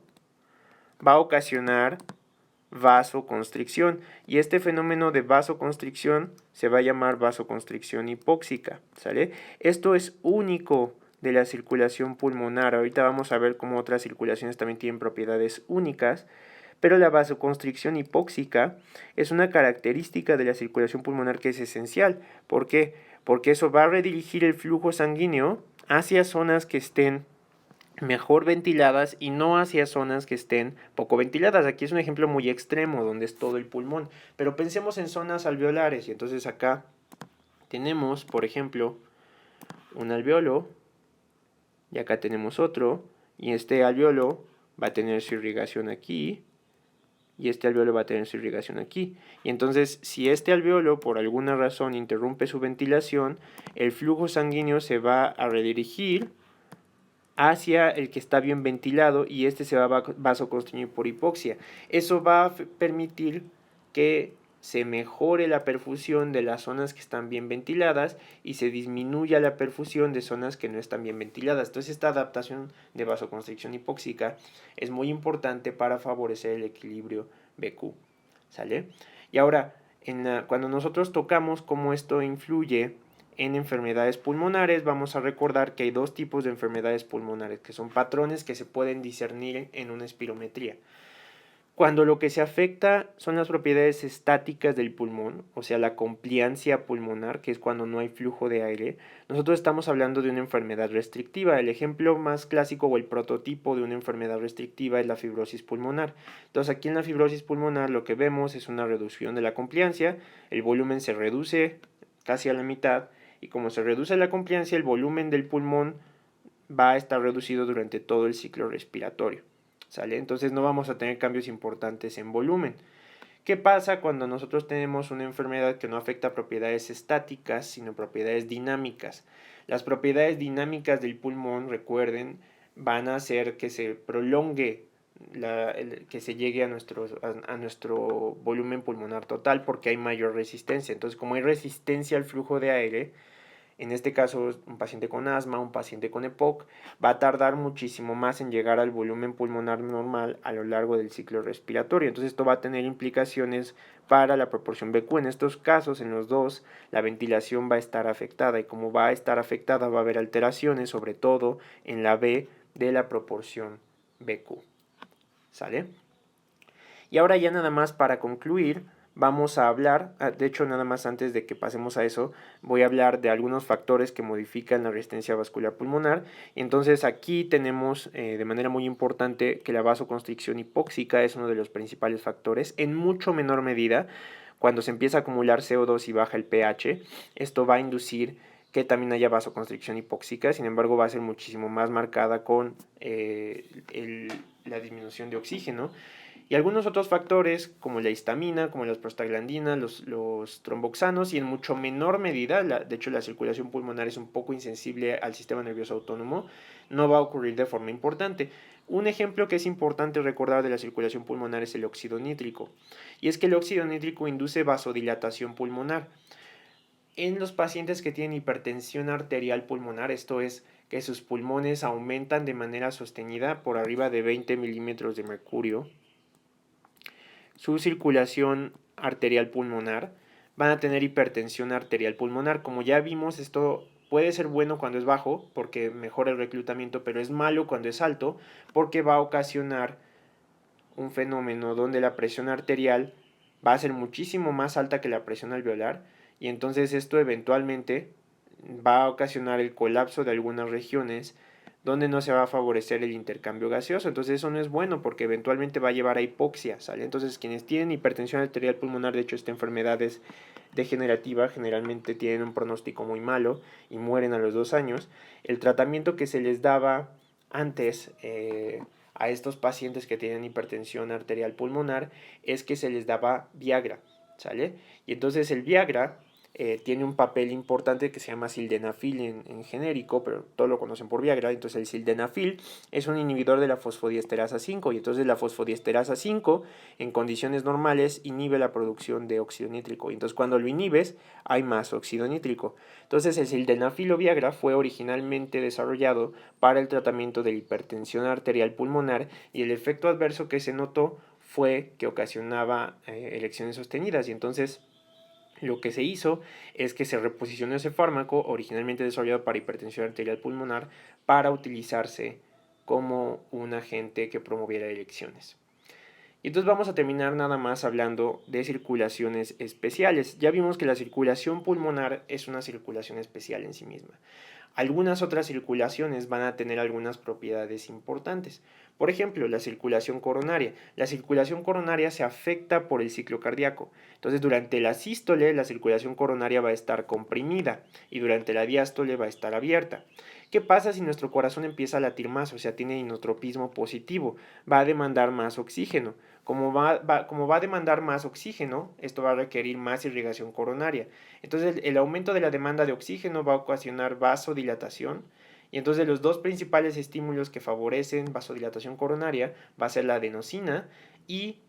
va a ocasionar vasoconstricción. Y este fenómeno de vasoconstricción se va a llamar vasoconstricción hipóxica, ¿sale? Esto es único de la circulación pulmonar. Ahorita vamos a ver cómo otras circulaciones también tienen propiedades únicas. Pero la vasoconstricción hipóxica es una característica de la circulación pulmonar que es esencial. ¿Por qué? Porque eso va a redirigir el flujo sanguíneo hacia zonas que estén mejor ventiladas y no hacia zonas que estén poco ventiladas. Aquí es un ejemplo muy extremo donde es todo el pulmón. Pero pensemos en zonas alveolares y entonces acá tenemos, por ejemplo, un alveolo y acá tenemos otro y este alveolo va a tener su irrigación aquí y este alveolo va a tener su irrigación aquí. Y entonces, si este alveolo por alguna razón interrumpe su ventilación, el flujo sanguíneo se va a redirigir hacia el que está bien ventilado y este se va a vasoconstricir por hipoxia. Eso va a permitir que se mejore la perfusión de las zonas que están bien ventiladas y se disminuya la perfusión de zonas que no están bien ventiladas. Entonces esta adaptación de vasoconstricción hipóxica es muy importante para favorecer el equilibrio BQ. ¿Sale? Y ahora, cuando nosotros tocamos cómo esto influye en enfermedades pulmonares, vamos a recordar que hay dos tipos de enfermedades pulmonares, que son patrones que se pueden discernir en una espirometría. Cuando lo que se afecta son las propiedades estáticas del pulmón, o sea, la compliancia pulmonar, que es cuando no hay flujo de aire, nosotros estamos hablando de una enfermedad restrictiva. El ejemplo más clásico o el prototipo de una enfermedad restrictiva es la fibrosis pulmonar. Entonces, aquí en la fibrosis pulmonar lo que vemos es una reducción de la compliancia, el volumen se reduce casi a la mitad, y como se reduce la compliancia, el volumen del pulmón va a estar reducido durante todo el ciclo respiratorio. ¿Sale? Entonces no vamos a tener cambios importantes en volumen. ¿Qué pasa cuando nosotros tenemos una enfermedad que no afecta propiedades estáticas, sino propiedades dinámicas? Las propiedades dinámicas del pulmón, recuerden, van a hacer que se prolongue, que se llegue a nuestro volumen pulmonar total porque hay mayor resistencia. Entonces, como hay resistencia al flujo de aire, en este caso un paciente con asma, un paciente con EPOC, va a tardar muchísimo más en llegar al volumen pulmonar normal a lo largo del ciclo respiratorio. Entonces esto va a tener implicaciones para la proporción BQ. En estos casos, en los dos, la ventilación va a estar afectada, y como va a estar afectada va a haber alteraciones, sobre todo en la B de la proporción BQ. ¿Sale? Y ahora ya nada más para concluir, vamos a hablar, de hecho nada más antes de que pasemos a eso, voy a hablar de algunos factores que modifican la resistencia vascular pulmonar. Y entonces aquí tenemos de manera muy importante que la vasoconstricción hipóxica es uno de los principales factores, en mucho menor medida. Cuando se empieza a acumular CO2 y baja el pH, esto va a inducir que también haya vasoconstricción hipóxica, sin embargo va a ser muchísimo más marcada con la disminución de oxígeno. Y algunos otros factores como la histamina, como las prostaglandinas, los tromboxanos, y en mucho menor medida, de hecho la circulación pulmonar es un poco insensible al sistema nervioso autónomo, no va a ocurrir de forma importante. Un ejemplo que es importante recordar de la circulación pulmonar es el óxido nítrico, y es que el óxido nítrico induce vasodilatación pulmonar. En los pacientes que tienen hipertensión arterial pulmonar, esto es, que sus pulmones aumentan de manera sostenida por arriba de 20 milímetros de mercurio, su circulación arterial pulmonar, van a tener hipertensión arterial pulmonar. Como ya vimos, esto puede ser bueno cuando es bajo porque mejora el reclutamiento, pero es malo cuando es alto porque va a ocasionar un fenómeno donde la presión arterial va a ser muchísimo más alta que la presión alveolar, y entonces esto eventualmente va a ocasionar el colapso de algunas regiones donde no se va a favorecer el intercambio gaseoso. Entonces eso no es bueno porque eventualmente va a llevar a hipoxia, ¿sale? Entonces quienes tienen hipertensión arterial pulmonar, de hecho esta enfermedad es degenerativa, generalmente tienen un pronóstico muy malo y mueren a los 2 años. El tratamiento que se les daba antes a estos pacientes que tienen hipertensión arterial pulmonar es que se les daba Viagra, ¿sale? Y entonces el Viagra tiene un papel importante que se llama sildenafil en genérico, pero todos lo conocen por Viagra. Entonces el sildenafil es un inhibidor de la fosfodiesterasa 5, y entonces la fosfodiesterasa 5 en condiciones normales inhibe la producción de óxido nítrico, y entonces cuando lo inhibes hay más óxido nítrico. Entonces el sildenafil o Viagra fue originalmente desarrollado para el tratamiento de la hipertensión arterial pulmonar, y el efecto adverso que se notó fue que ocasionaba erecciones sostenidas, y entonces lo que se hizo es que se reposicionó ese fármaco, originalmente desarrollado para hipertensión arterial pulmonar, para utilizarse como un agente que promoviera erecciones. Y entonces vamos a terminar nada más hablando de circulaciones especiales. Ya vimos que la circulación pulmonar es una circulación especial en sí misma. Algunas otras circulaciones van a tener algunas propiedades importantes. Por ejemplo, la circulación coronaria. La circulación coronaria se afecta por el ciclo cardíaco. Entonces, durante la sístole, la circulación coronaria va a estar comprimida y durante la diástole va a estar abierta. ¿Qué pasa si nuestro corazón empieza a latir más? O sea, tiene inotropismo positivo. Va a demandar más oxígeno. Como va a demandar más oxígeno, esto va a requerir más irrigación coronaria. Entonces, el aumento de la demanda de oxígeno va a ocasionar vasodilatación. Y entonces los dos principales estímulos que favorecen vasodilatación coronaria va a ser la adenosina y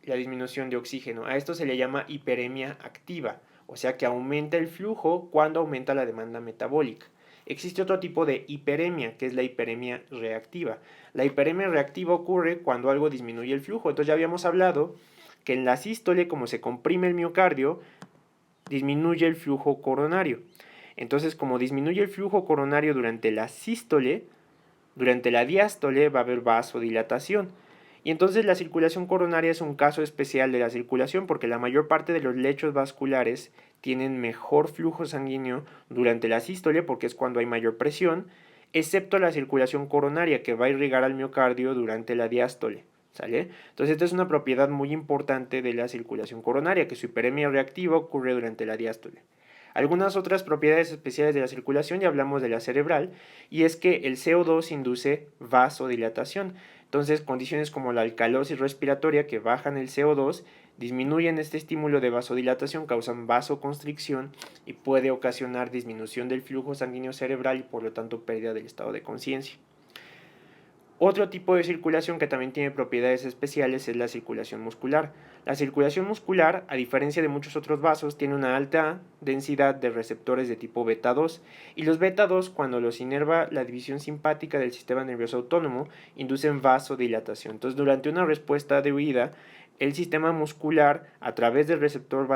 la disminución de oxígeno. A esto se le llama hiperemia activa, o sea que aumenta el flujo cuando aumenta la demanda metabólica. Existe otro tipo de hiperemia, que es la hiperemia reactiva. La hiperemia reactiva ocurre cuando algo disminuye el flujo. Entonces ya habíamos hablado que en la sístole, como se comprime el miocardio, disminuye el flujo coronario. Entonces, como disminuye el flujo coronario durante la sístole, durante la diástole va a haber vasodilatación. Y entonces la circulación coronaria es un caso especial de la circulación porque la mayor parte de los lechos vasculares tienen mejor flujo sanguíneo durante la sístole porque es cuando hay mayor presión, excepto la circulación coronaria que va a irrigar al miocardio durante la diástole. ¿Sale? Entonces esta es una propiedad muy importante de la circulación coronaria, que su hiperemia reactiva ocurre durante la diástole. Algunas otras propiedades especiales de la circulación, ya hablamos de la cerebral, y es que el CO2 induce vasodilatación. Entonces, condiciones como la alcalosis respiratoria que bajan el CO2 disminuyen este estímulo de vasodilatación, causan vasoconstricción y puede ocasionar disminución del flujo sanguíneo cerebral y por lo tanto pérdida del estado de conciencia. Otro tipo de circulación que también tiene propiedades especiales es la circulación muscular. La circulación muscular, a diferencia de muchos otros vasos, tiene una alta densidad de receptores de tipo beta 2 y los beta 2 cuando los inerva la división simpática del sistema nervioso autónomo inducen vasodilatación. Entonces durante una respuesta de huida el sistema muscular a través del receptor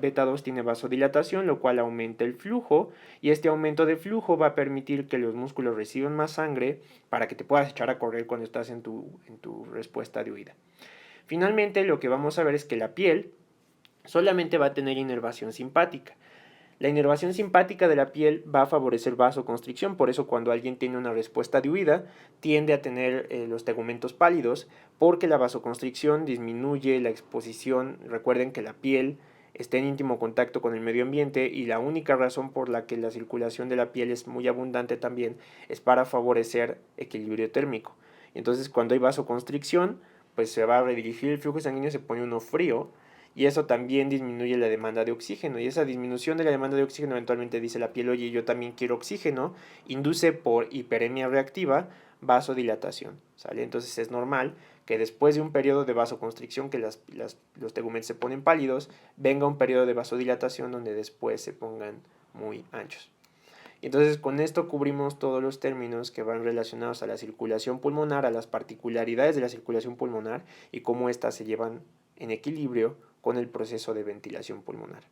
beta 2 tiene vasodilatación, lo cual aumenta el flujo y este aumento de flujo va a permitir que los músculos reciban más sangre para que te puedas echar a correr cuando estás en tu respuesta de huida. Finalmente, lo que vamos a ver es que la piel solamente va a tener inervación simpática. La inervación simpática de la piel va a favorecer vasoconstricción, por eso cuando alguien tiene una respuesta de huida tiende a tener los tegumentos pálidos, porque la vasoconstricción disminuye la exposición. Recuerden que la piel está en íntimo contacto con el medio ambiente y la única razón por la que la circulación de la piel es muy abundante también es para favorecer equilibrio térmico. Entonces cuando hay vasoconstricción, pues se va a redirigir el flujo sanguíneo, se pone uno frío, y eso también disminuye la demanda de oxígeno, y esa disminución de la demanda de oxígeno eventualmente dice la piel, oye, yo también quiero oxígeno, induce por hiperemia reactiva vasodilatación, ¿sale? Entonces es normal que después de un periodo de vasoconstricción, que los tegumentos se ponen pálidos, venga un periodo de vasodilatación donde después se pongan muy anchos. Y entonces con esto cubrimos todos los términos que van relacionados a la circulación pulmonar, a las particularidades de la circulación pulmonar y cómo éstas se llevan en equilibrio con el proceso de ventilación pulmonar.